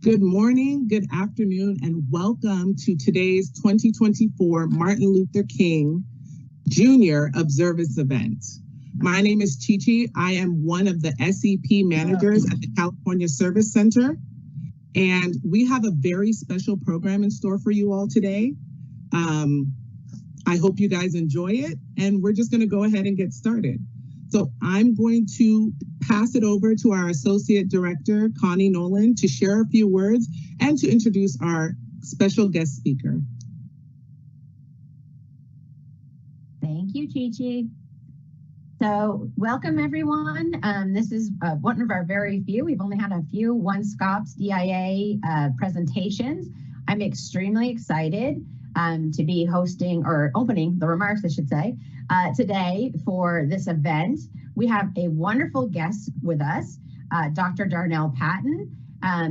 Good morning, good afternoon, and welcome to today's 2024 Martin Luther King Jr. Observance event. My name is Chichi. I am one of the SEP managers at the California Service Center, and we have a very special program in store for you all today. I hope you guys enjoy it, and we're just going to go ahead and get started. So I'm going to pass it over to our Associate Director, Connie Nolan, to share a few words and to introduce our special guest speaker. Thank you, Chi-Chi. So welcome, everyone. This is one of our very few. We've only had a few one-scops DIA presentations. I'm extremely excited to be hosting or opening the remarks, I should say, today for this event. We have a wonderful guest with us, Dr. Darnell Patton.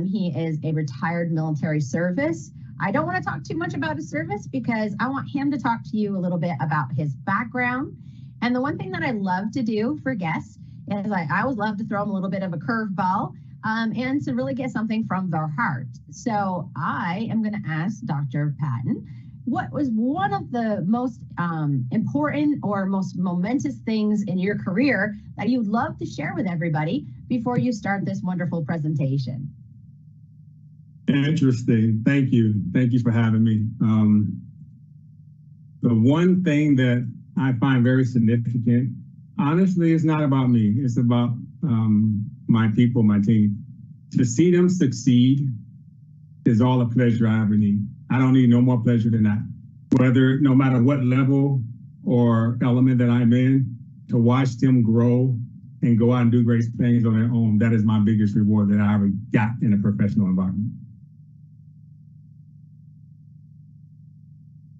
He is a retired military service. I don't want to talk too much about his service because I want him to talk to you a little bit about his background. And the one thing that I love to do for guests is I always love to throw them a little bit of a curveball and to really get something from their heart. So I am going to ask Dr. Patton, what was one of the most important or most momentous things in your career that you'd love to share with everybody before you start this wonderful presentation? Interesting. Thank you. Thank you for having me. The one thing that I find very significant, honestly, it's not about me. It's about my people, my team. To see them succeed is all the pleasure I ever need. I don't need no more pleasure than that. Whether, no matter what level or element that I'm in, to watch them grow and go out and do great things on their own, that is my biggest reward that I ever got in a professional environment.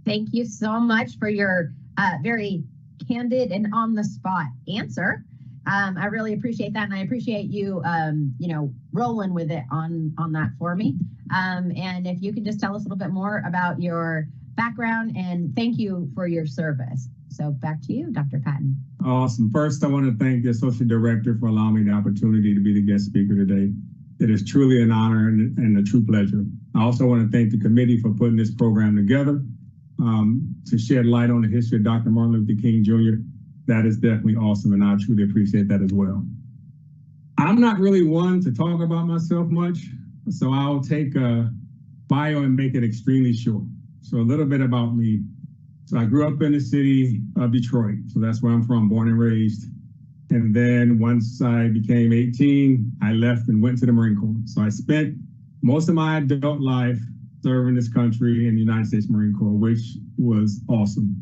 Thank you so much for your very candid and on-the-spot answer. I really appreciate that, and I appreciate you, rolling with it on that for me. And if you can just tell us a little bit more about your background, and thank you for your service. So back to you, Dr. Patton. Awesome. First, I want to thank the Associate Director for allowing me the opportunity to be the guest speaker today. It is truly an honor and a true pleasure. I also want to thank the committee for putting this program together to shed light on the history of Dr. Martin Luther King Jr. That is definitely awesome, and I truly appreciate that as well. I'm not really one to talk about myself much, so I'll take a bio and make it extremely short. So a little bit about me. So I grew up in the city of Detroit, so that's where I'm from, born and raised. And then once I became 18, I left and went to the Marine Corps. So I spent most of my adult life serving this country in the United States Marine Corps, which was awesome.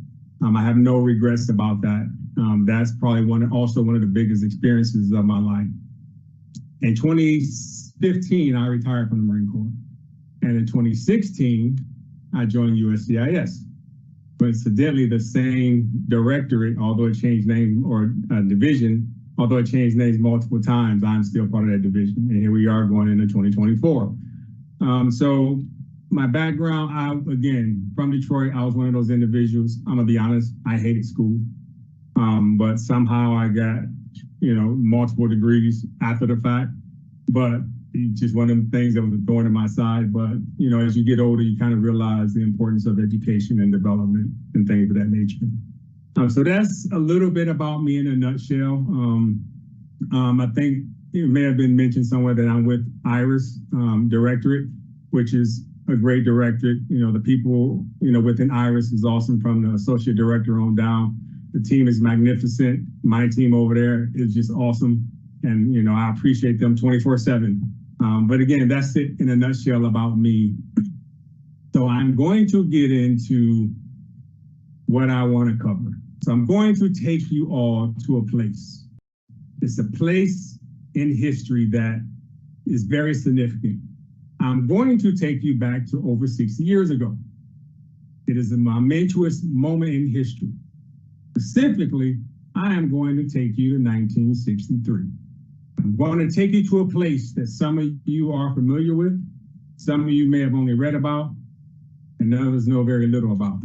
I have no regrets about that. That's probably also one of the biggest experiences of my life. In 2015, I retired from the Marine Corps. And in 2016, I joined USCIS. Coincidentally, the same directorate, although it changed name or division, although it changed names multiple times, I'm still part of that division. And here we are going into 2024. So my background, again, from Detroit, I was one of those individuals. I'm gonna be honest, I hated school. But somehow I got, multiple degrees after the fact. But it's just one of the things that was a thorn in my side. But, as you get older, you kind of realize the importance of education and development and things of that nature. So that's a little bit about me in a nutshell. I think it may have been mentioned somewhere that I'm with IRIS Directorate, which is a great directorate. The people, within IRIS is awesome, from the associate director on down. The team is magnificent. My team over there is just awesome. And, I appreciate them 24/7. But again, that's it in a nutshell about me. So I'm going to get into what I want to cover. So I'm going to take you all to a place. It's a place in history that is very significant. I'm going to take you back to over 60 years ago. It is a momentous moment in history. Specifically, I am going to take you to 1963. I'm going to take you to a place that some of you are familiar with, some of you may have only read about, and others know very little about.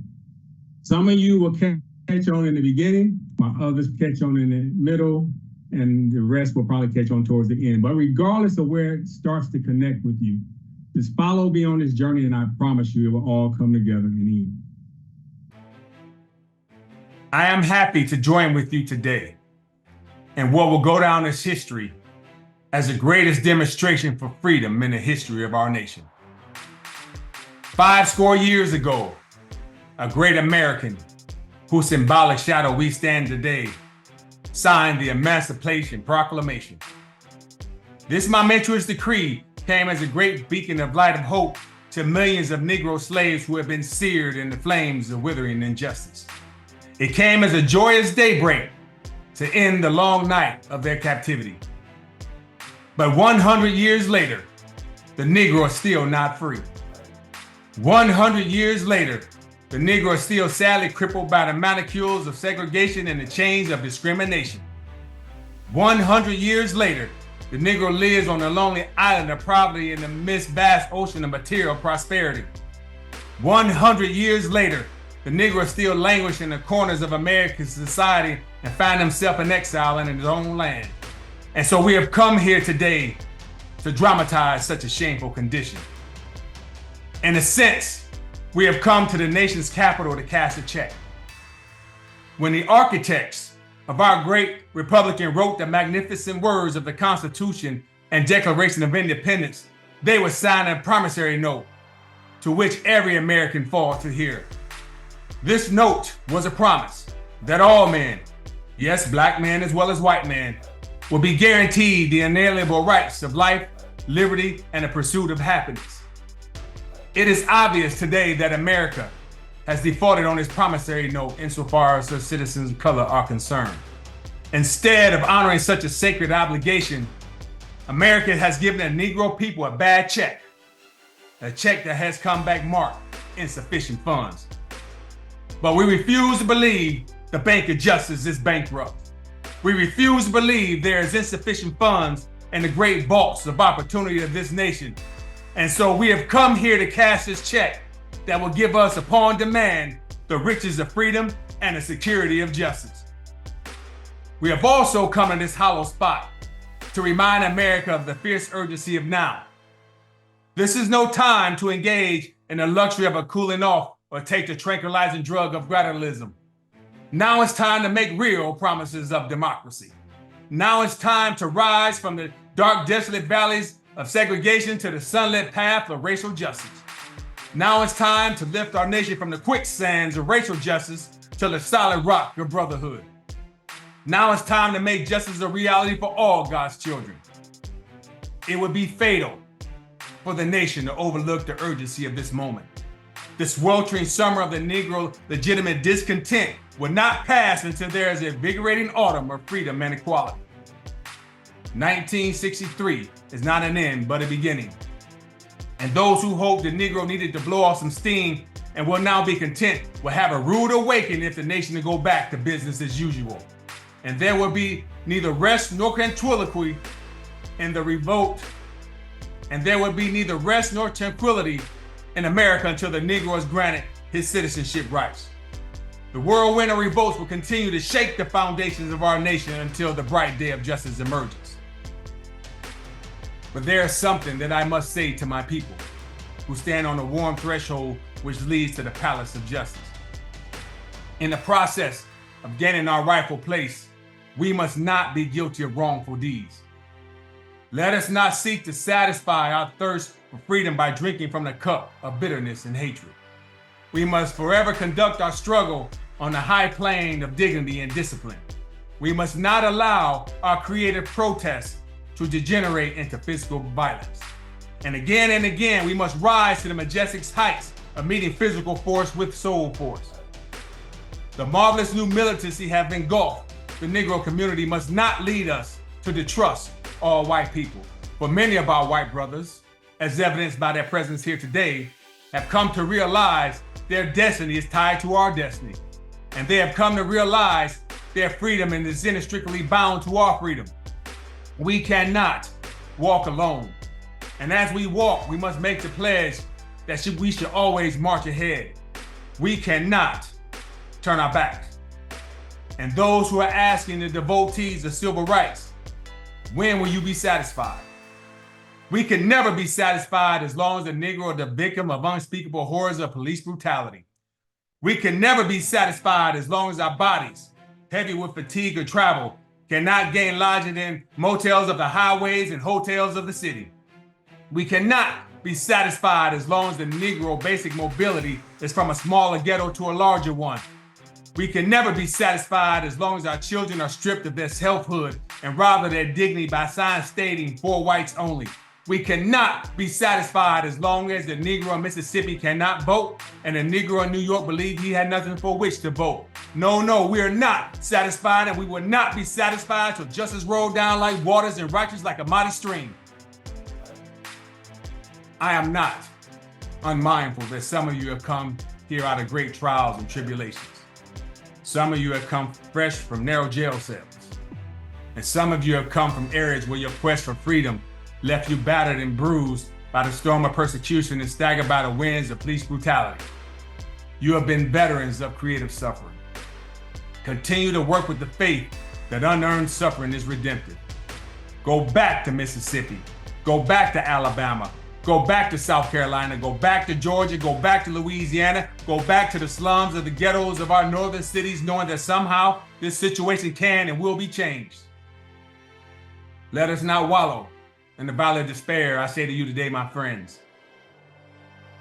Some of you will catch on in the beginning, while others catch on in the middle, and the rest will probably catch on towards the end. But regardless of where it starts to connect with you, Just follow me on this journey, and I promise you it will all come together in the end. I am happy to join with you today in what will go down as history as the greatest demonstration for freedom in the history of our nation. 50 years ago, a great American whose symbolic shadow we stand today signed the Emancipation Proclamation. This momentous decree came as a great beacon of light of hope to millions of Negro slaves who have been seared in the flames of withering injustice. It came as a joyous daybreak to end the long night of their captivity. But 100 years later, the Negro is still not free. 100 years later, the Negro is still sadly crippled by the manacles of segregation and the chains of discrimination. 100 years later, the Negro lives on a lonely island of poverty in the midst vast ocean of material prosperity. 100 years later, the Negro is still languishing in the corners of American society and find himself in exile in his own land. And so we have come here today to dramatize such a shameful condition. In a sense, we have come to the nation's capital to cast a check. When the architects of our great Republican wrote the magnificent words of the Constitution and Declaration of Independence, they would sign a promissory note to which every American falls to hear. This note was a promise that all men, yes, black men as well as white men, will be guaranteed the inalienable rights of life, liberty, and the pursuit of happiness. It is obvious today that America has defaulted on its promissory note insofar as her citizens of color are concerned. Instead of honoring such a sacred obligation, America has given the Negro people a bad check, a check that has come back marked insufficient funds. But we refuse to believe the Bank of Justice is bankrupt. We refuse to believe there is insufficient funds in the great vaults of opportunity of this nation. And so we have come here to cash this check that will give us upon demand the riches of freedom and the security of justice. We have also come to this hollow spot to remind America of the fierce urgency of now. This is no time to engage in the luxury of a cooling off or take the tranquilizing drug of gradualism. Now it's time to make real promises of democracy. Now it's time to rise from the dark, desolate valleys of segregation to the sunlit path of racial justice. Now it's time to lift our nation from the quicksands of racial justice to the solid rock of brotherhood. Now it's time to make justice a reality for all God's children. It would be fatal for the nation to overlook the urgency of this moment. This sweltering summer of the Negro legitimate discontent will not pass until there is a invigorating autumn of freedom and equality. 1963 is not an end, but a beginning. And those who hoped the Negro needed to blow off some steam and will now be content will have a rude awakening if the nation will go back to business as usual. And there will be neither rest nor tranquility in the revolt. And there will be neither rest nor tranquility in America until the Negro is granted his citizenship rights. The whirlwind of revolts will continue to shake the foundations of our nation until the bright day of justice emerges. But there is something that I must say to my people who stand on the warm threshold which leads to the palace of justice. In the process of gaining our rightful place, we must not be guilty of wrongful deeds. Let us not seek to satisfy our thirst for freedom by drinking from the cup of bitterness and hatred. We must forever conduct our struggle on the high plane of dignity and discipline. We must not allow our creative protests to degenerate into physical violence. And again, we must rise to the majestic heights of meeting physical force with soul force. The marvelous new militancy have engulfed the Negro community must not lead us to distrust all white people. For many of our white brothers, as evidenced by their presence here today, have come to realize their destiny is tied to our destiny. And they have come to realize their freedom is inextricably bound to our freedom. We cannot walk alone. And as we walk, we must make the pledge that we should always march ahead. We cannot turn our back. And those who are asking the devotees of civil rights, when will you be satisfied? We can never be satisfied as long as the Negro is the victim of unspeakable horrors of police brutality. We can never be satisfied as long as our bodies, heavy with fatigue or travel, cannot gain lodging in motels of the highways and hotels of the city. We cannot be satisfied as long as the Negro basic mobility is from a smaller ghetto to a larger one. We can never be satisfied as long as our children are stripped of their selfhood and robbed of their dignity by signs stating for whites only. We cannot be satisfied as long as the Negro in Mississippi cannot vote and the Negro in New York believed he had nothing for which to vote. No, we are not satisfied, and we will not be satisfied till justice roll down like waters and righteous like a mighty stream. I am not unmindful that some of you have come here out of great trials and tribulations. Some of you have come fresh from narrow jail cells. And some of you have come from areas where your quest for freedom left you battered and bruised by the storm of persecution and staggered by the winds of police brutality. You have been veterans of creative suffering. Continue to work with the faith that unearned suffering is redemptive. Go back to Mississippi. Go back to Alabama. Go back to South Carolina. Go back to Georgia. Go back to Louisiana. Go back to the slums of the ghettos of our northern cities, knowing that somehow this situation can and will be changed. Let us not wallow in the valley of despair, I say to you today, my friends.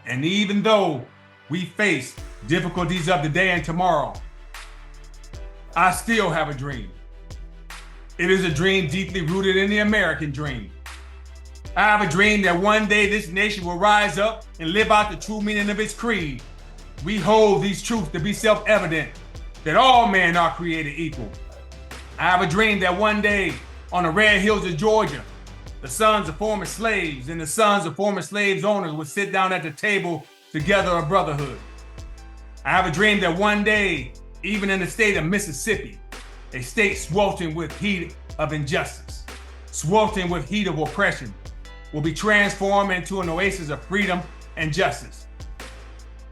And even though we face difficulties of today and tomorrow, I still have a dream. It is a dream deeply rooted in the American dream. I have a dream that one day this nation will rise up and live out the true meaning of its creed. We hold these truths to be self-evident, that all men are created equal. I have a dream that one day on the red hills of Georgia, the sons of former slaves and the sons of former slaves owners would sit down at the table together a brotherhood. I have a dream that one day, even in the state of Mississippi, a state sweltering with heat of injustice, sweltering with heat of oppression, will be transformed into an oasis of freedom and justice.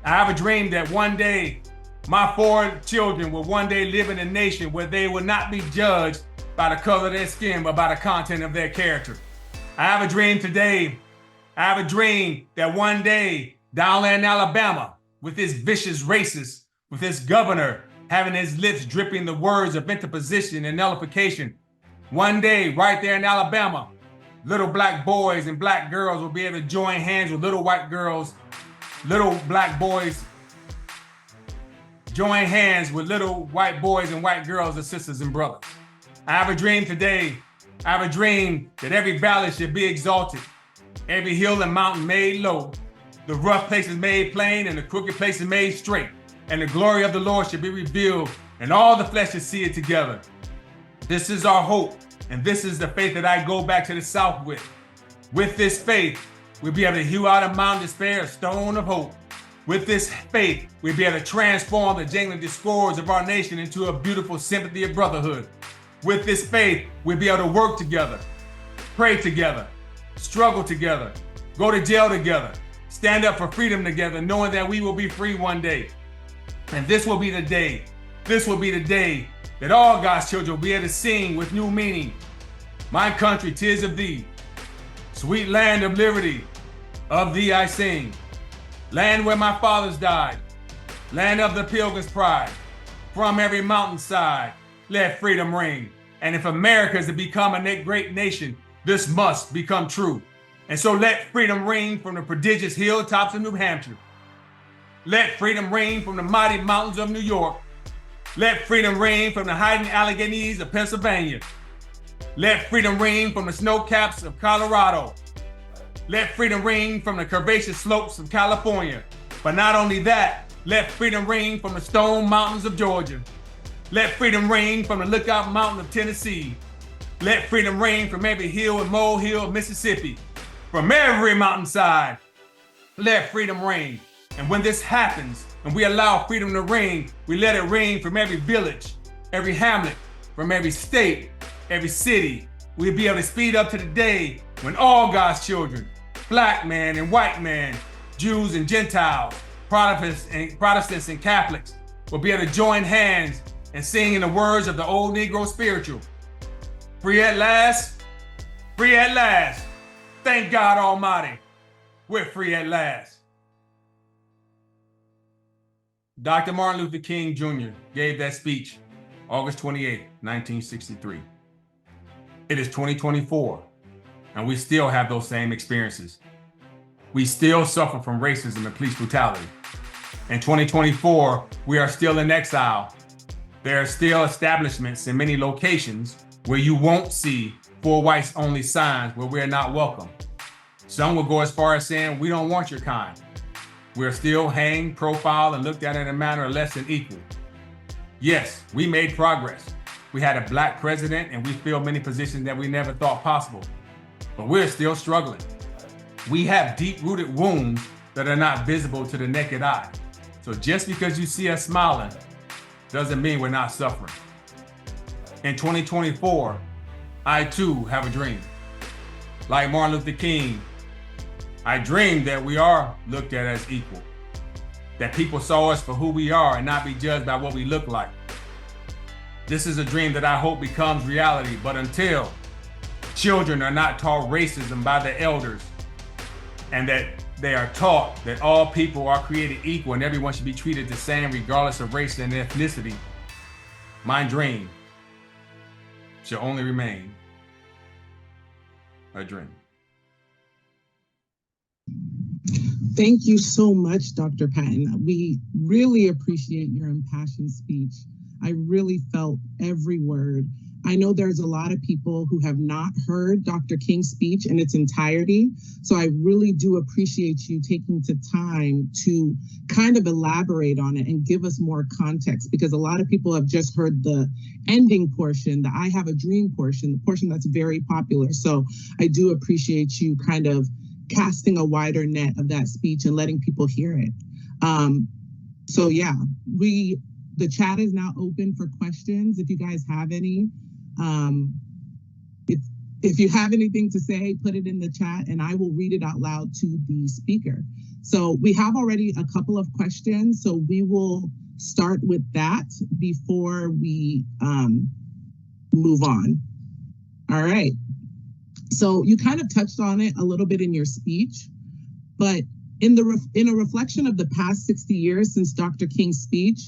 I have a dream that one day, my 4 children will one day live in a nation where they will not be judged by the color of their skin, but by the content of their character. I have a dream today. I have a dream that one day, down there in Alabama, with this vicious racist, with this governor having his lips dripping the words of interposition and nullification, one day, right there in Alabama, little black boys and black girls will be able to join hands with little white girls, little black boys join hands with little white boys and white girls as sisters and brothers. I have a dream today. I have a dream that every valley should be exalted, every hill and mountain made low, the rough places made plain and the crooked places made straight, and the glory of the Lord should be revealed and all the flesh should see it together. This is our hope, and this is the faith that I go back to the South with. With this faith, we'll be able to hew out of Mount Despair a stone of hope. With this faith, we'll be able to transform the jangling discords of our nation into a beautiful sympathy of brotherhood. With this faith, we'll be able to work together, pray together, struggle together, go to jail together, stand up for freedom together, knowing that we will be free one day. And this will be the day that all God's children will be able to sing with new meaning. My country, 'tis of thee. Sweet land of liberty, of thee I sing. Land where my fathers died, land of the pilgrim's pride. From every mountainside, let freedom ring. And if America is to become a great nation, this must become true. And so let freedom ring from the prodigious hilltops of New Hampshire. Let freedom ring from the mighty mountains of New York. Let freedom ring from the hiding Alleghenies of Pennsylvania. Let freedom ring from the snow caps of Colorado. Let freedom ring from the curvaceous slopes of California. But not only that, let freedom ring from the stone mountains of Georgia. Let freedom ring from the Lookout Mountain of Tennessee. Let freedom ring from every hill and molehill of Mississippi. From every mountainside, let freedom ring. And when this happens, and we allow freedom to ring, we let it ring from every village, every hamlet, from every state, every city. We'll be able to speed up to the day when all God's children, black man and white man, Jews and Gentiles, Protestants and Catholics, will be able to join hands and sing in the words of the old Negro spiritual. Free at last, Thank God Almighty, we're free at last. Dr. Martin Luther King Jr. gave that speech August 28, 1963. It is 2024, and we still have those same experiences. We still suffer from racism and police brutality. In 2024, we are still in exile. There are still establishments in many locations where you won't see for whites only signs where we're not welcome. Some will go as far as saying, we don't want your kind. We're still hanged, profiled, and looked at in a manner less than equal. Yes, we made progress. We had a Black president and we filled many positions that we never thought possible, but we're still struggling. We have deep-rooted wounds that are not visible to the naked eye. So just because you see us smiling doesn't mean we're not suffering. In 2024, I too have a dream. Like Martin Luther King, I dream that we are looked at as equal, that people saw us for who we are and not be judged by what we look like. This is a dream that I hope becomes reality, but until children are not taught racism by their elders and that they are taught that all people are created equal and everyone should be treated the same regardless of race and ethnicity, my dream shall only remain a dream. Thank you so much, Dr. Patton. We really appreciate your impassioned speech. I really felt every word. I know there's a lot of people who have not heard Dr. King's speech in its entirety, so I really do appreciate you taking the time to kind of elaborate on it and give us more context, because a lot of people have just heard the ending portion, the I have a dream portion, the portion that's very popular. So I do appreciate you kind of casting a wider net of that speech and letting people hear it. So yeah, the chat is now open for questions. If you guys have any, if you have anything to say, put it in the chat and I will read it out loud to the speaker. So we have already a couple of questions, so we will start with that before we move on. All right. So you kind of touched on it a little bit in your speech, but in a reflection of the past 60 years since Dr. King's speech,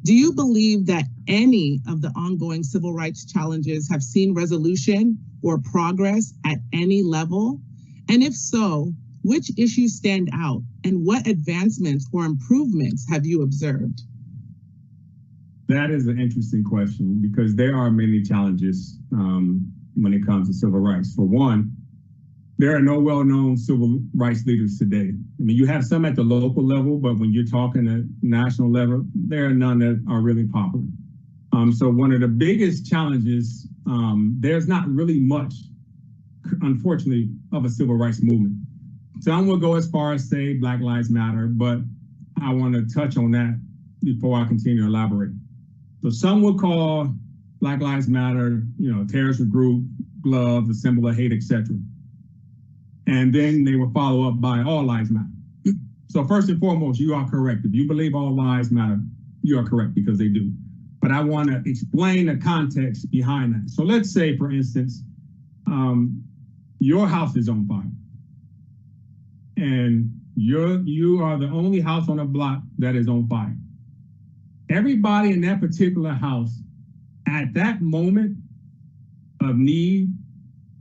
do you believe that any of the ongoing civil rights challenges have seen resolution or progress at any level? And if so, which issues stand out and what advancements or improvements have you observed? That is an interesting question because there are many challenges when it comes to civil rights. For one, there are no well-known civil rights leaders today. I mean, you have some at the local level, but when you're talking at national level, there are none that are really popular. So one of the biggest challenges, there's not really much, unfortunately, of a civil rights movement. Some will go as far as say Black Lives Matter, but I want to touch on that before I continue to elaborate. So some will call Black Lives Matter, terrorist group, gloves, a symbol of hate, etc. And then they will follow up by all lives matter. So first and foremost, you are correct. If you believe all lives matter, you are correct because they do. But I want to explain the context behind that. So let's say, for instance, your house is on fire. And you are the only house on a block that is on fire. Everybody in that particular house at that moment of need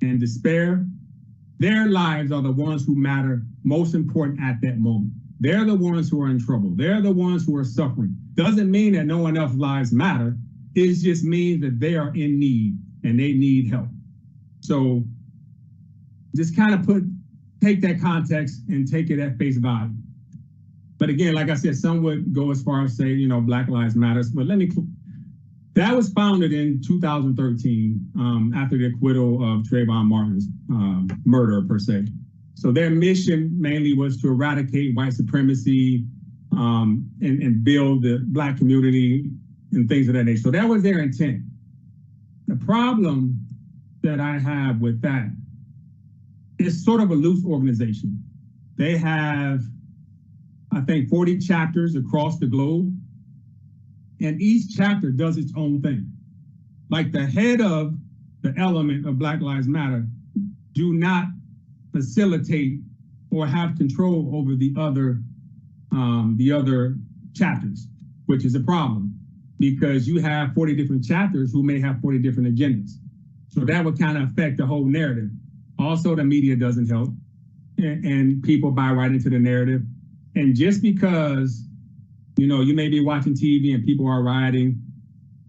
and despair, their lives are the ones who matter most important at that moment. They're the ones who are in trouble. They're the ones who are suffering. Doesn't mean that no one else's lives matter. It just means that they are in need and they need help. So just kind of take that context and take it at face value. But again, like I said, some would go as far as say, Black Lives Matter. But that was founded in 2013 after the acquittal of Trayvon Martin's murder per se. So their mission mainly was to eradicate white supremacy and build the Black community and things of that nature. So that was their intent. The problem that I have with that is sort of a loose organization. They have, I think, 40 chapters across the globe. And each chapter does its own thing. Like the head of the element of Black Lives Matter do not facilitate or have control over the other chapters, which is a problem because you have 40 different chapters who may have 40 different agendas. So that would kind of affect the whole narrative. Also, the media doesn't help and people buy right into the narrative. And just because, you know, you may be watching TV and people are rioting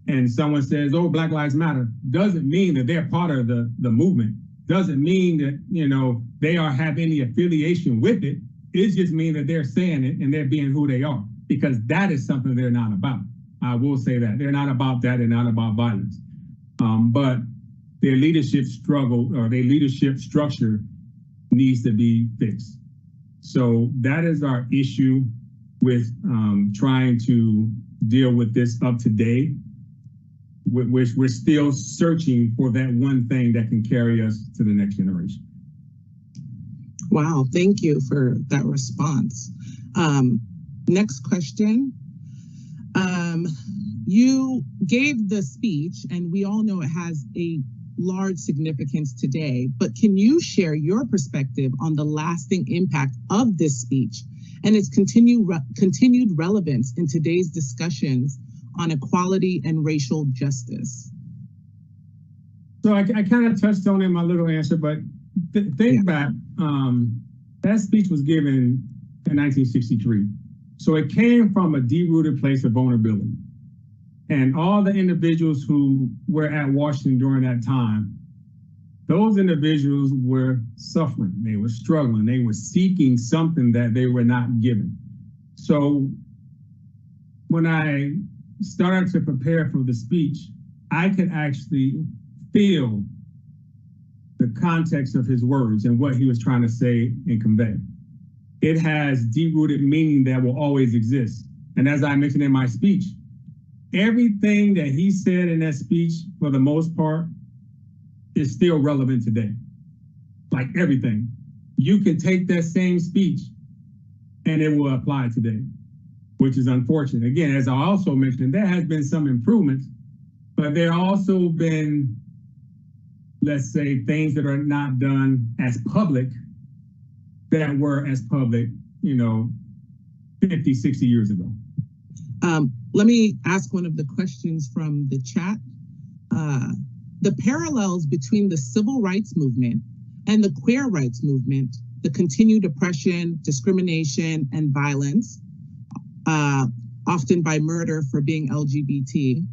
and someone says, oh, Black Lives Matter, doesn't mean that they're part of the movement. Doesn't mean that, you know, they have any affiliation with it. It just means that they're saying it and they're being who they are, because that is something they're not about. I will say that. They're not about that. They're not about violence. But their leadership struggle or their leadership structure needs to be fixed. So that is our issue with trying to deal with this up to date. We're still searching for that one thing that can carry us to the next generation. Wow, thank you for that response. Next question. You gave the speech, and we all know it has a large significance today, but can you share your perspective on the lasting impact of this speech and its continued relevance in today's discussions on equality and racial justice? So I kind of touched on it in my little answer, but think back, that speech was given in 1963. So it came from a deep-rooted place of vulnerability. And all the individuals who were at Washington during that time, those individuals were suffering, they were struggling, they were seeking something that they were not given. So when I started to prepare for the speech, I could actually feel the context of his words and what he was trying to say and convey. It has deep-rooted meaning that will always exist. And as I mentioned in my speech, everything that he said in that speech, for the most part, is still relevant today. Like everything. You can take that same speech and it will apply today, which is unfortunate. Again, as I also mentioned, there has been some improvements, but there have also been, let's say, things that are not done as public that were as public, 50, 60 years ago. Let me ask one of the questions from the chat. The parallels between the civil rights movement and the queer rights movement, the continued oppression, discrimination, and violence, often by murder for being LGBT,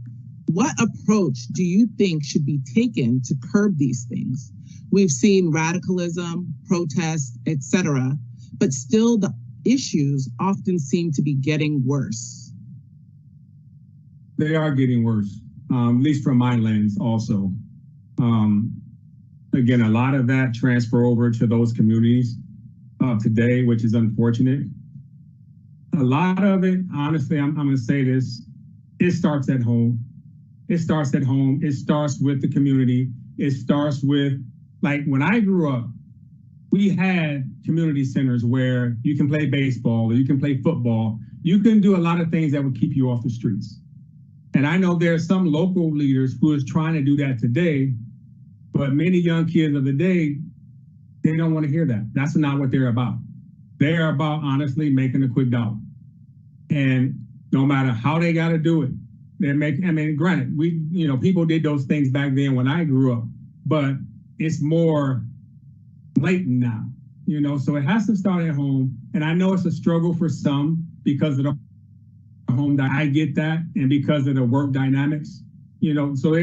what approach do you think should be taken to curb these things? We've seen radicalism, protests, etc., but still the issues often seem to be getting worse. They are getting worse, at least from my lens also. Again, a lot of that transfer over to those communities today, which is unfortunate. A lot of it, honestly, I'm going to say this, it starts at home. It starts at home. It starts with the community. It starts with, like when I grew up, we had community centers where you can play baseball or you can play football. You can do a lot of things that would keep you off the streets. And I know there are some local leaders who is trying to do that today, but many young kids of the day, they don't want to hear that. That's not what they're about. They're about honestly making a quick dollar. And no matter how they got to do it, granted, people did those things back then when I grew up, but it's more blatant now, so it has to start at home. And I know it's a struggle for some because of the home that I get that, and because of the work dynamics, so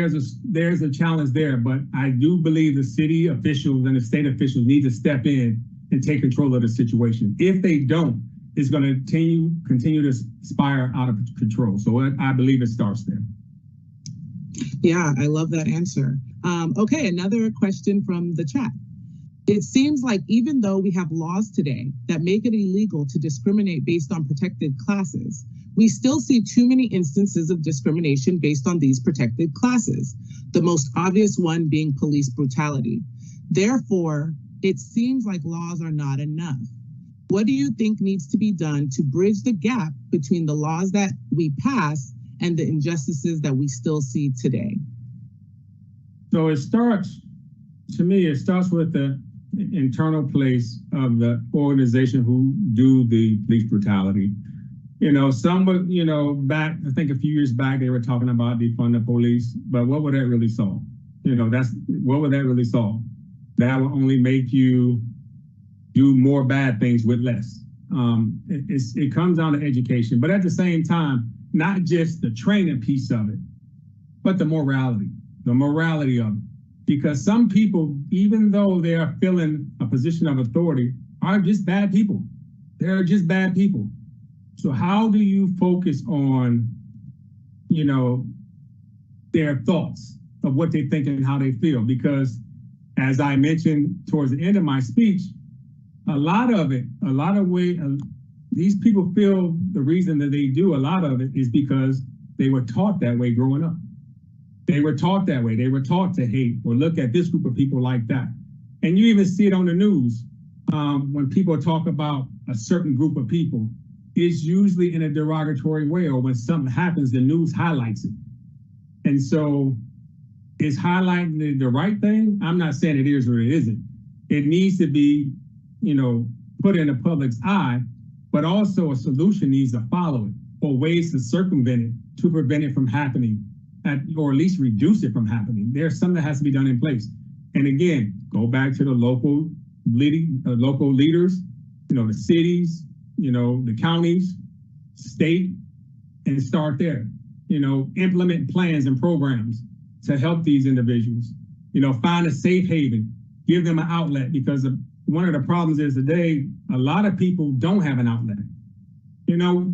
there's a challenge there, but I do believe the city officials and the state officials need to step in and take control of the situation. If they don't, it's going to continue to spiral out of control. So I believe it starts there. Yeah, I love that answer. Okay, another question from the chat. It seems like even though we have laws today that make it illegal to discriminate based on protected classes, we still see too many instances of discrimination based on these protected classes, the most obvious one being police brutality. Therefore, it seems like laws are not enough. What do you think needs to be done to bridge the gap between the laws that we pass and the injustices that we still see today? So it starts with the internal place of the organization who do the police brutality. Some would, back, I think a few years back, they were talking about defund the police, but what would that really solve? What would that really solve? That will only make you do more bad things with less. It comes down to education, but at the same time, not just the training piece of it, but the morality of it. Because some people, even though they are filling a position of authority, are just bad people. They're just bad people. So how do you focus on, their thoughts of what they think and how they feel? Because as I mentioned towards the end of my speech, these people feel the reason that they do a lot of it is because they were taught that way growing up. They were taught that way. They were taught to hate or look at this group of people like that. And you even see it on the news when people talk about a certain group of people. It's usually in a derogatory way, or when something happens, the news highlights it. And so is highlighting the right thing? I'm not saying it is or it isn't. It needs to be, put in the public's eye, but also a solution needs to follow it, or ways to circumvent it to prevent it from happening, or at least reduce it from happening. There's something that has to be done in place. And again, go back to the local leaders, the cities, the counties, state, and start there. Implement plans and programs to help these individuals. Find a safe haven, give them an outlet, because one of the problems is today, a lot of people don't have an outlet.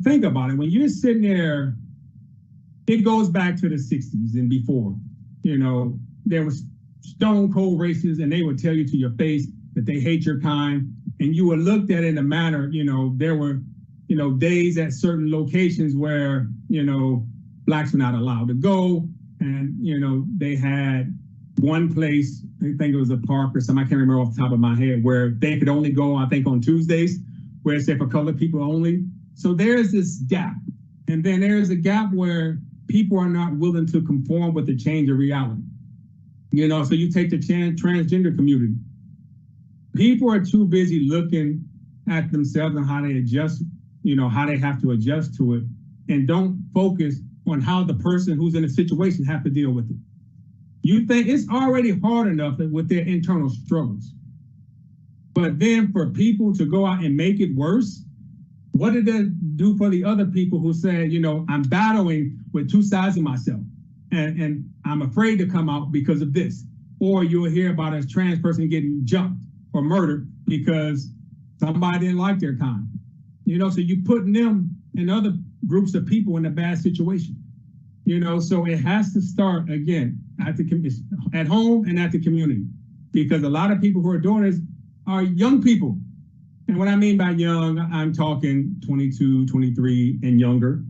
Think about it. When you're sitting there, it goes back to the 60s and before. There was stone cold racists, and they would tell you to your face that they hate your kind, and you were looked at in a manner, there were, days at certain locations where, blacks were not allowed to go, and, they had one place, I think it was a park or something, I can't remember off the top of my head, where they could only go, I think, on Tuesdays, where it's for colored people only. So there's this gap. And then there's a gap where people are not willing to conform with the change of reality. So you take the transgender community. People are too busy looking at themselves and how they adjust, how they have to adjust to it, and don't focus on how the person who's in a situation have to deal with it. You think it's already hard enough with their internal struggles. But then for people to go out and make it worse, what did that do for the other people who said, I'm battling with two sides of myself, and I'm afraid to come out because of this? Or you'll hear about a trans person getting jumped or murdered because somebody didn't like their kind. So you're putting them and other groups of people in a bad situation. So it has to start again at home and at the community, because a lot of people who are doing this are young people. And what I mean by young, I'm talking 22, 23 and younger.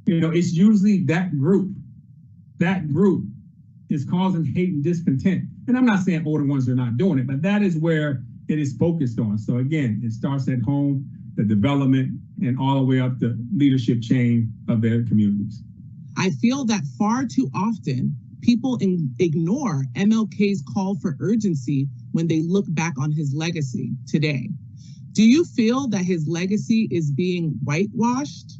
It's usually that group. That group is causing hate and discontent. And I'm not saying older ones are not doing it, but that is where it is focused on. So again, it starts at home, the development, and all the way up the leadership chain of their communities. I feel that far too often, people ignore MLK's call for urgency when they look back on his legacy today. Do you feel that his legacy is being whitewashed?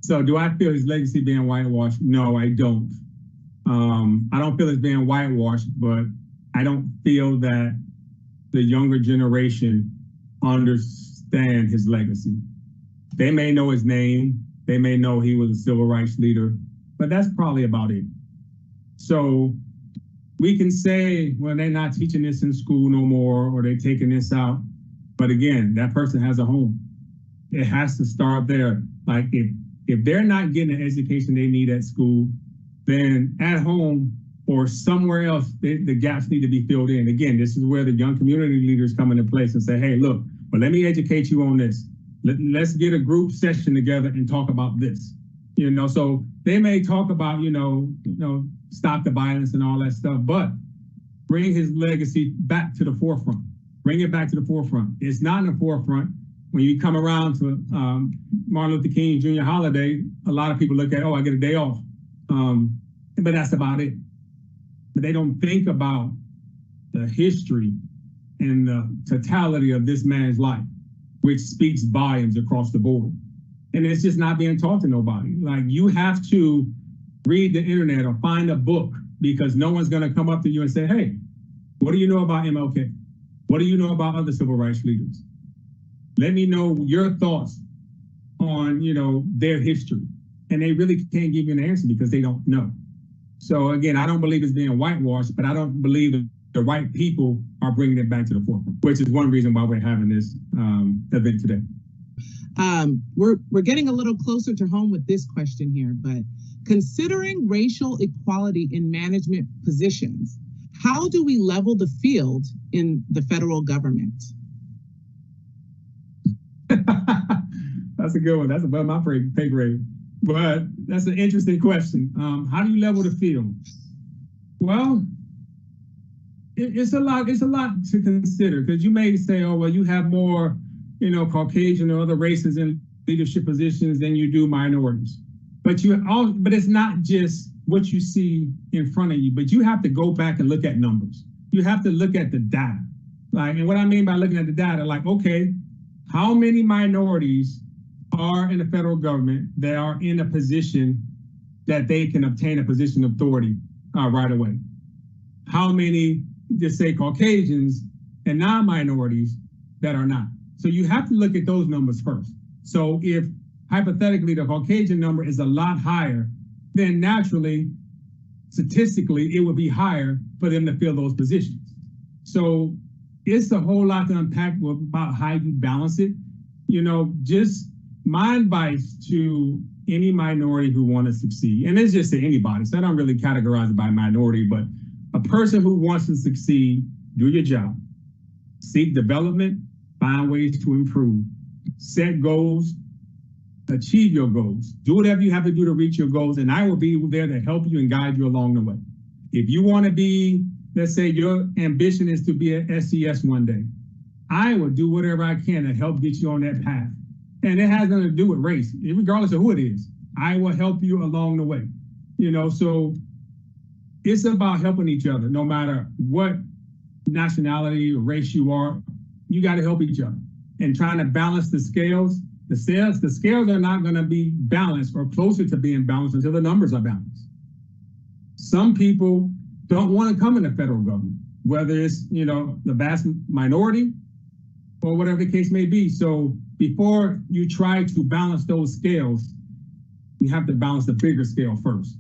So do I feel his legacy being whitewashed? No, I don't. I don't feel it's being whitewashed, but I don't feel that the younger generation understand his legacy. They may know his name. They may know he was a civil rights leader, but that's probably about it. So we can say, well, they're not teaching this in school no more, or they're taking this out. But again, that person has a home. It has to start there. Like if they're not getting the education they need at school, then at home or somewhere else, the gaps need to be filled in. Again, this is where the young community leaders come into place and say, hey, look, well, let me educate you on this. Let's get a group session together and talk about this. So they may talk about, stop the violence and all that stuff, but bring his legacy back to the forefront. Bring it back to the forefront. It's not in the forefront. When you come around to Martin Luther King Jr. holiday, a lot of people look at, oh, I get a day off. But that's about it. but they don't think about the history and the totality of this man's life, which speaks volumes across the board. And it's just not being taught to nobody. Like, you have to read the internet or find a book, because no one's going to come up to you and say, hey, what do you know about MLK? What do you know about other civil rights leaders? Let me know your thoughts on, their history. And they really can't give you an answer because they don't know. So again, I don't believe it's being whitewashed, but I don't believe that the right people are bringing it back to the forefront, which is one reason why we're having this event today. We're getting a little closer to home with this question here, but considering racial equality in management positions, how do we level the field in the federal government? That's a good one. That's above my pay grade. But that's an interesting question. How do you level the field? Well, it's a lot to consider, because you may say, oh, well, you have more, Caucasian or other races in leadership positions than you do minorities. But it's not just what you see in front of you, but you have to go back and look at numbers. You have to look at the data. And what I mean by looking at the data, okay, how many minorities are in the federal government that are in a position that they can obtain a position of authority right away? How many, just say, Caucasians and non-minorities that are not? So you have to look at those numbers first. So if hypothetically the Caucasian number is a lot higher, then naturally, statistically, it would be higher for them to fill those positions. So it's a whole lot to unpack about how you balance it. Just my advice to any minority who want to succeed, and it's just to anybody, so I don't really categorize it by minority, but a person who wants to succeed, do your job, seek development, find ways to improve, set goals, achieve your goals, do whatever you have to do to reach your goals, and I will be there to help you and guide you along the way. If you want to be, let's say your ambition is to be an SES one day, I will do whatever I can to help get you on that path. And it has nothing to do with race, regardless of who it is. I will help you along the way. So it's about helping each other, no matter what nationality or race you are. You got to help each other and trying to balance the scales. The scales are not going to be balanced or closer to being balanced until the numbers are balanced. Some people don't want to come in the federal government, whether it's, the vast minority or whatever the case may be. So before you try to balance those scales, you have to balance the bigger scale first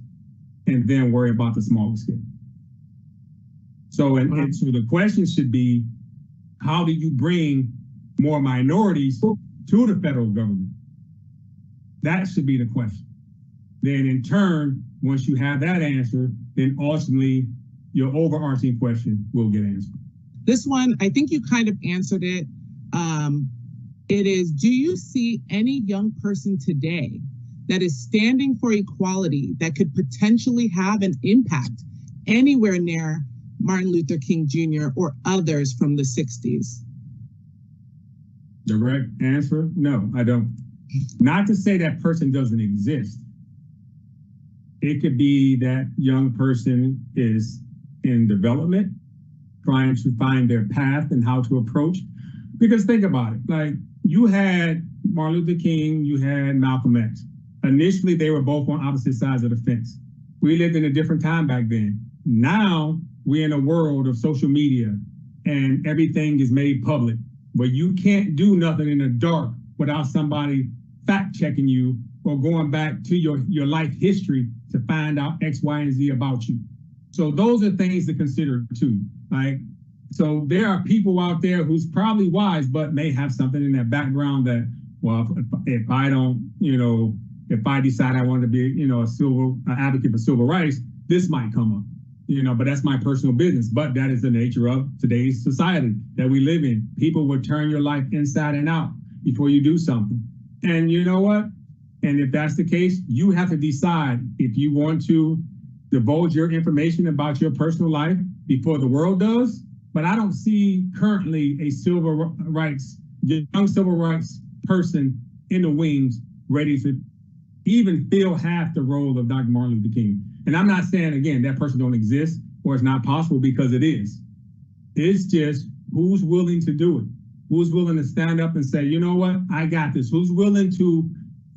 and then worry about the smaller scale. So, so the question should be, how do you bring more minorities to the federal government? That should be the question. Then in turn, once you have that answer, then ultimately your overarching question will get answered. This one, I think you kind of answered it. It is, do you see any young person today that is standing for equality that could potentially have an impact anywhere near Martin Luther King Jr. or others from the 60s? Direct answer, no, I don't. Not to say that person doesn't exist. It could be that young person is in development, trying to find their path and how to approach. Because think about it, you had Martin Luther King, you had Malcolm X. Initially, they were both on opposite sides of the fence. We lived in a different time back then. Now we're in a world of social media and everything is made public, where you can't do nothing in the dark without somebody fact checking you or going back to your life history to find out X, Y, and Z about you. So those are things to consider too. So there are people out there who's probably wise, but may have something in their background that, well, if I don't, if I decide I want to be, an advocate for civil rights, this might come up, but that's my personal business. But that is the nature of today's society that we live in. People will turn your life inside and out before you do something. And you know what? And if that's the case, you have to decide if you want to divulge your information about your personal life before the world does. But I don't see currently a young civil rights person in the wings ready to even fill half the role of Dr. Martin Luther King. And I'm not saying, again, that person don't exist, or it's not possible, because it is. It's just who's willing to do it, who's willing to stand up and say, you know what, I got this, who's willing to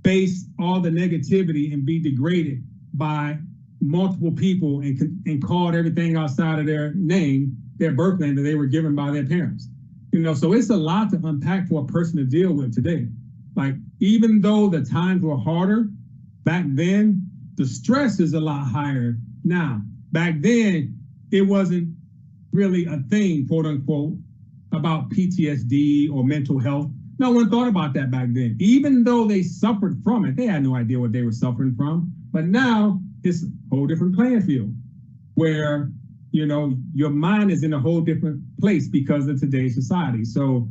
face all the negativity and be degraded by multiple people and called everything outside of their name, their birth name that they were given by their parents. You know, so it's a lot to unpack for a person to deal with today. Like, even though the times were harder back then, the stress is a lot higher now. Back then, it wasn't really a thing, quote unquote, about PTSD or mental health. No one thought about that back then. Even though they suffered from it, they had no idea what they were suffering from. But now it's a whole different playing field where, you know, your mind is in a whole different place because of today's society. So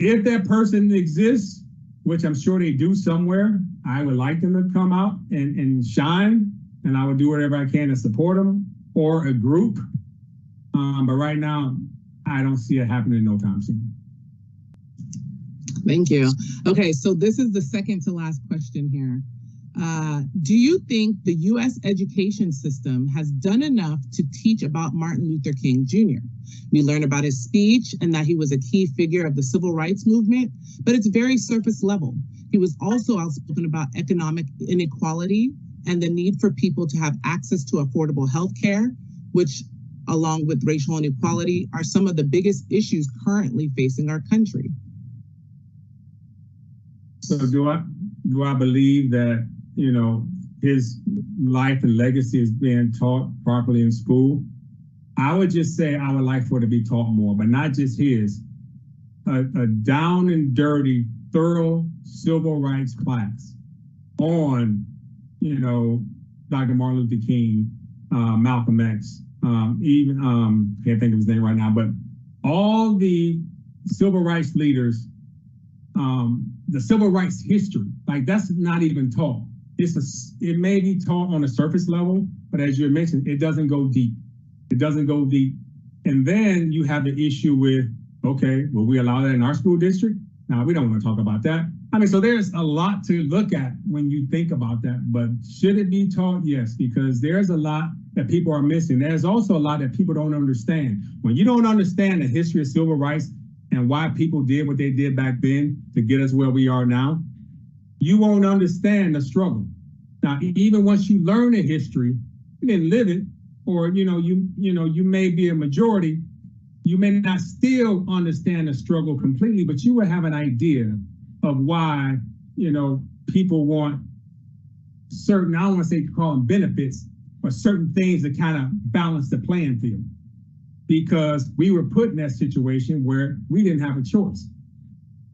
if that person exists, which I'm sure they do somewhere, I would like them to come out and shine, and I would do whatever I can to support them, or a group. But right now, I don't see it happening no time soon. Thank you. Okay, so this is the second to last question here. Do you think the U.S. education system has done enough to teach about Martin Luther King Jr.? We learn about his speech and that he was a key figure of the civil rights movement, but it's very surface level. He was also outspoken about economic inequality and the need for people to have access to affordable health care, which, along with racial inequality, are some of the biggest issues currently facing our country. So do I believe that, you know, his life and legacy is being taught properly in school? I would just say I would like for it to be taught more, but not just his. A down and dirty, thorough civil rights class on, you know, Dr. Martin Luther King, Malcolm X, can't think of his name right now, but all the civil rights leaders, the civil rights history, like, that's not even taught. It may be taught on a surface level, but as you mentioned, it doesn't go deep. It doesn't go deep. And then you have the issue with, okay, will we allow that in our school district? No, we don't want to talk about that. I mean, so there's a lot to look at when you think about that, but should it be taught? Yes, because there's a lot that people are missing. There's also a lot that people don't understand. When you don't understand the history of civil rights and why people did what they did back then to get us where we are now, you won't understand the struggle. Now, even once you learn the history, you didn't live it, or you may be a majority, you may not still understand the struggle completely, but you will have an idea of why, you know, people want certain, I don't want to say call them benefits, but certain things that kind of balance the playing field. Because we were put in that situation where we didn't have a choice.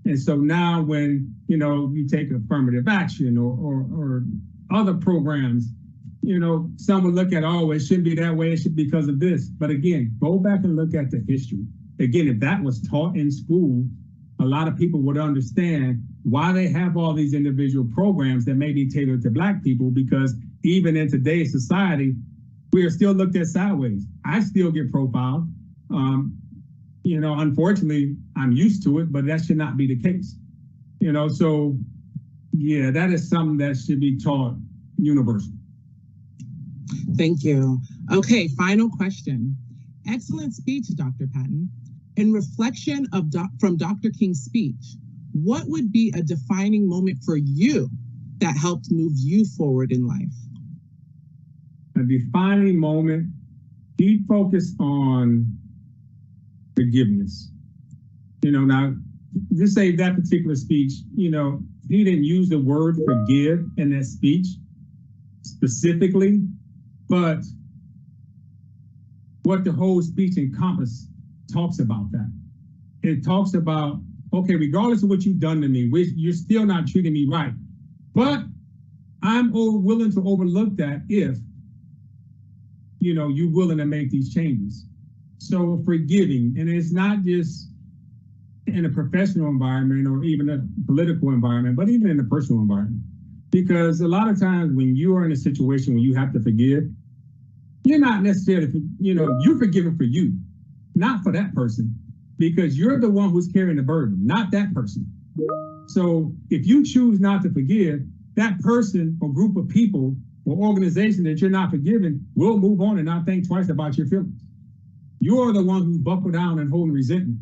And so now when, you know, you take affirmative action or other programs, you know, some would look at, oh, it shouldn't be that way, it should be because of this. But again, go back and look at the history. Again, if that was taught in school, a lot of people would understand why they have all these individual programs that may be tailored to Black people, because even in today's society, we are still looked at sideways. I still get profiled. You know, unfortunately, I'm used to it, but that should not be the case. You know, so yeah, that is something that should be taught universal. Thank you. Okay, final question. Excellent speech, Dr. Patton. In reflection of from Dr. King's speech, what would be a defining moment for you that helped move you forward in life? A defining moment, he focused on forgiveness. You know, now, just say that particular speech, you know, he didn't use the word forgive in that speech specifically, but what the whole speech encompasses talks about that. It talks about, okay, regardless of what you've done to me, you're still not treating me right, but I'm willing to overlook that if, you know, you're willing to make these changes. So forgiving, and it's not just in a professional environment or even a political environment, but even in a personal environment. Because a lot of times when you are in a situation where you have to forgive, you're not necessarily, you know, you're forgiving for you, not for that person, because you're the one who's carrying the burden, not that person. So if you choose not to forgive, that person or group of people or organization that you're not forgiving will move on and not think twice about your feelings. You are the one who buckle down and hold resentment.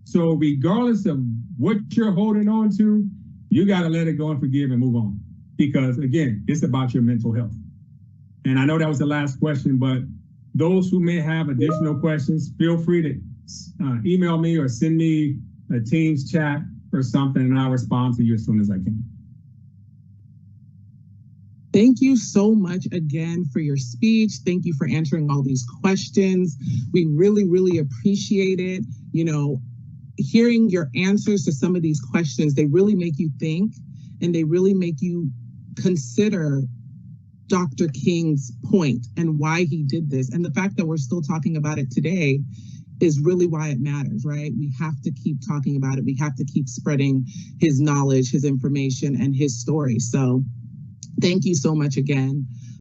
So regardless of what you're holding on to, you got to let it go and forgive and move on. Because again, it's about your mental health. And I know that was the last question, but those who may have additional questions, feel free to email me or send me a Teams chat or something, and I'll respond to you as soon as I can. Thank you so much again for your speech. Thank you for answering all these questions. We really, really appreciate it. You know, hearing your answers to some of these questions, they really make you think, and they really make you consider Dr. King's point and why he did this. And the fact that we're still talking about it today is really why it matters, right? We have to keep talking about it. We have to keep spreading his knowledge, his information, and his story. So thank you so much again.